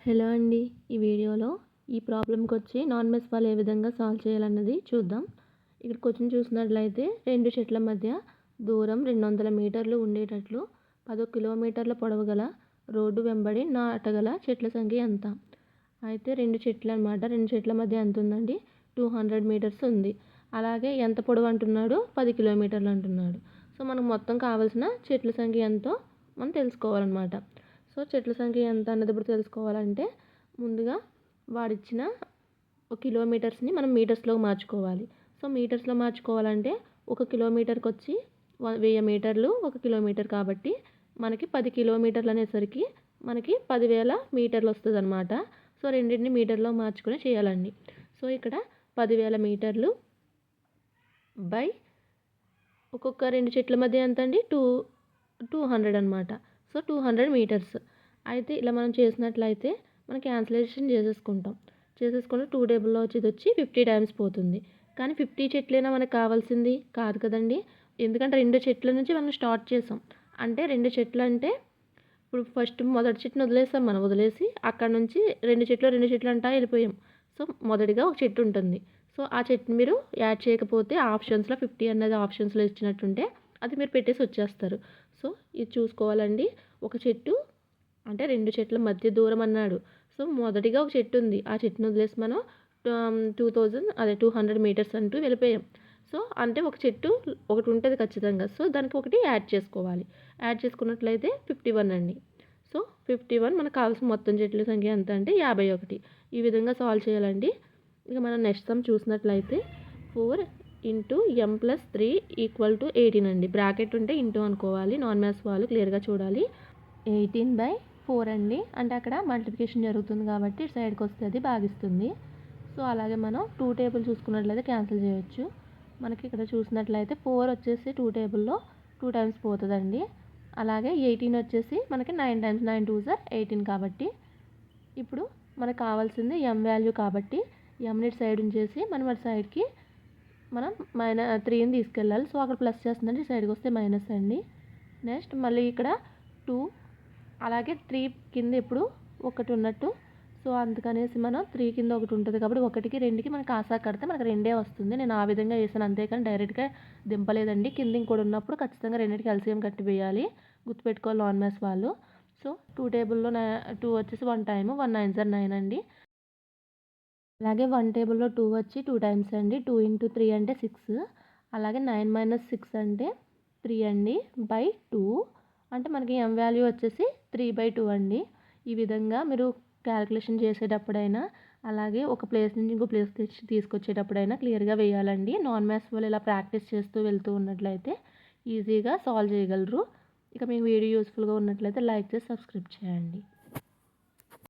Hello అండి. ఈ వీడియోలో ఈ ప్రాబ్లమ్‌కొచ్చి నాన్ మెస్ వాళ్ళు ఏ విధంగా సాల్వ్ చేయాలన్నది చూద్దాం. ఇక్కడ క్వెషన్ చూసినట్లయితే 2 చెట్ల మధ్య దూరం 200 మీటర్లు ఉండేటట్లు 10 కిలోమీటర్ల పొడవు గల రోడ్డు వెంబడి నాటగల చెట్ల సంఖ్య ఎంత? అయితే 2 చెట్లనమాట. 2 చెట్ల మధ్య ఎంతుందండి? 200 మీటర్స్ ఉంది. అలాగే ఎంత పొడవు అంటున్నాడు? 10 కిలోమీటర్లు అంటున్నాడు. సో, మనకు మొత్తం కావాల్సిన చెట్ల సంఖ్య ఎంతో మనం తెలుసుకోవాలన్నమాట. సో, చెట్ల సంఖ్య ఎంత అన్నది ఇప్పుడు తెలుసుకోవాలంటే ముందుగా వాడిచ్చిన కిలోమీటర్స్ని మనం మీటర్స్లోకి మార్చుకోవాలి. సో, మీటర్స్లో మార్చుకోవాలంటే 1 కిలోమీటర్కి వచ్చి 1000 మీటర్లు 1 కిలోమీటర్ కాబట్టి మనకి 10 కిలోమీటర్లు అనేసరికి మనకి 10,000 మీటర్లు వస్తుందన్నమాట. సో, రెండింటిని మీటర్లో మార్చుకొని చేయాలండి. సో, ఇక్కడ 10,000 మీటర్లు బై ఒక్కొక్క 2 చెట్ల మధ్య ఎంత అండి? 200 అనమాట. So, 200 metres. అయితే ఇలా మనం చేసినట్లయితే మనం క్యాన్సిలేషన్ చేసేసుకుంటాం. చేసేసుకుంటే 2 టేబుల్‌లో వచ్చి 50 టైమ్స్ పోతుంది. కానీ 50 చెట్లేనా మనకు కావాల్సింది? కాదు కదండీ! ఎందుకంటే 2 చెట్ల నుంచి మనం స్టార్ట్ చేసాం. అంటే 2 చెట్లు అంటే ఇప్పుడు ఫస్ట్ మొదటి చెట్టుని వదిలేసాం మనం. వదిలేసి అక్కడ నుంచి 2 చెట్లు అంటా వెళ్ళిపోయాం. సో, మొదటిగా ఒక చెట్టు ఉంటుంది. సో, ఆ చెట్టుని మీరు యాడ్ చేయకపోతే ఆప్షన్స్‌లో 50 అన్నది ఆప్షన్స్‌లో ఇచ్చినట్టుంటే అది మీరు పెట్టేసి వచ్చేస్తారు. సో, ఇది చూసుకోవాలండి. ఒక చెట్టు అంటే 2 చెట్ల మధ్య దూరం అన్నాడు. సో, మొదటిగా ఒక చెట్టు ఉంది. ఆ చెట్టుని వదిలేసి మనం 200 మీటర్స్ అంటూ వెళ్ళిపోయాం. సో, అంటే ఒక చెట్టు ఒకటి ఉంటుంది ఖచ్చితంగా. సో, దానికి ఒకటి యాడ్ చేసుకోవాలి. యాడ్ చేసుకున్నట్లయితే 51 అండి. సో, 51 మనకు కావాల్సిన మొత్తం చెట్ల సంఖ్య ఎంత అంటే 51. ఈ విధంగా సాల్వ్ చేయాలండి. ఇక మనం నెక్స్ట్ సమ్ చూసినట్లయితే 4 ఇంటూ m+3 = 18 అండి. బ్రాకెట్ ఉంటే ఇంటూ అనుకోవాలి. నాన్ మ్యాథ్స్ వాళ్ళు క్లియర్‌గా చూడాలి. 18/4 అండి. అంటే అక్కడ మల్టిప్లికేషన్ జరుగుతుంది కాబట్టి ఇటు సైడ్కి వస్తే అది భాగిస్తుంది. సో, అలాగే మనం 2 టేబుల్ చూసుకున్నట్లయితే క్యాన్సిల్ చేయొచ్చు. మనకి ఇక్కడ చూసినట్లయితే 4 వచ్చేసి 2 టేబుల్‌లో 2 టైమ్స్ పోతుందండి. అలాగే 18 వచ్చేసి మనకి 9 టైమ్స్ 9 2s ఆర్ 18 కాబట్టి ఇప్పుడు మనకు కావాల్సింది m వాల్యూ కాబట్టి mని ఇటు సైడ్ ఉంచేసి మనం అటు సైడ్కి మనం 3ని తీసుకెళ్ళాలి. సో, అక్కడ ప్లస్ చేస్తుందంటే ఇటు సైడ్కి వస్తే మైనస్ అండి. నెక్స్ట్ మళ్ళీ ఇక్కడ 2 అలాగే 3 కింద ఎప్పుడు ఒకటి ఉన్నట్టు. సో, అందుకనేసి మనం 3 కింద ఒకటి ఉంటుంది కాబట్టి 1కి 2కి మనకి ఆసా కడితే మనకు 2 వస్తుంది. నేను ఆ విధంగా వేసాను అంతేకాని డైరెక్ట్‌గా దింపలేదండి. కింద ఇంకోటి ఉన్నప్పుడు ఖచ్చితంగా రెండింటికి ఎల్సీఎం కట్టి వేయాలి. గుర్తుపెట్టుకోవాలి నాన్ మ్యాథ్స్ వాళ్ళు. సో, 2 టేబుల్‌లో 2 వచ్చేసి 1 టైము 1 9s ఆర్ 9 అండి. అలాగే 1 టేబుల్‌లో 2 వచ్చి 2 టైమ్స్ అండి. 2 × 3 అంటే 6. అలాగే 9 - 6 అంటే 3 అండి బై 2 అంటే మనకి m వాల్యూ వచ్చేసి 3/2 అండి. ఈ విధంగా మీరు క్యాలిక్యులేషన్ చేసేటప్పుడైనా అలాగే ఒక ప్లేస్ నుంచి ఇంకో ప్లేస్ తీసుకొచ్చేటప్పుడైనా క్లియర్‌గా వేయాలండి. నాన్ మ్యాథ్స్ వాళ్ళు ఇలా ప్రాక్టీస్ చేస్తూ వెళ్తూ ఉన్నట్లయితే ఈజీగా సాల్వ్ చేయగలరు. ఇక మీకు వీడియో యూస్ఫుల్‌గా ఉన్నట్లయితే లైక్ చేసి సబ్స్క్రైబ్ చేయండి.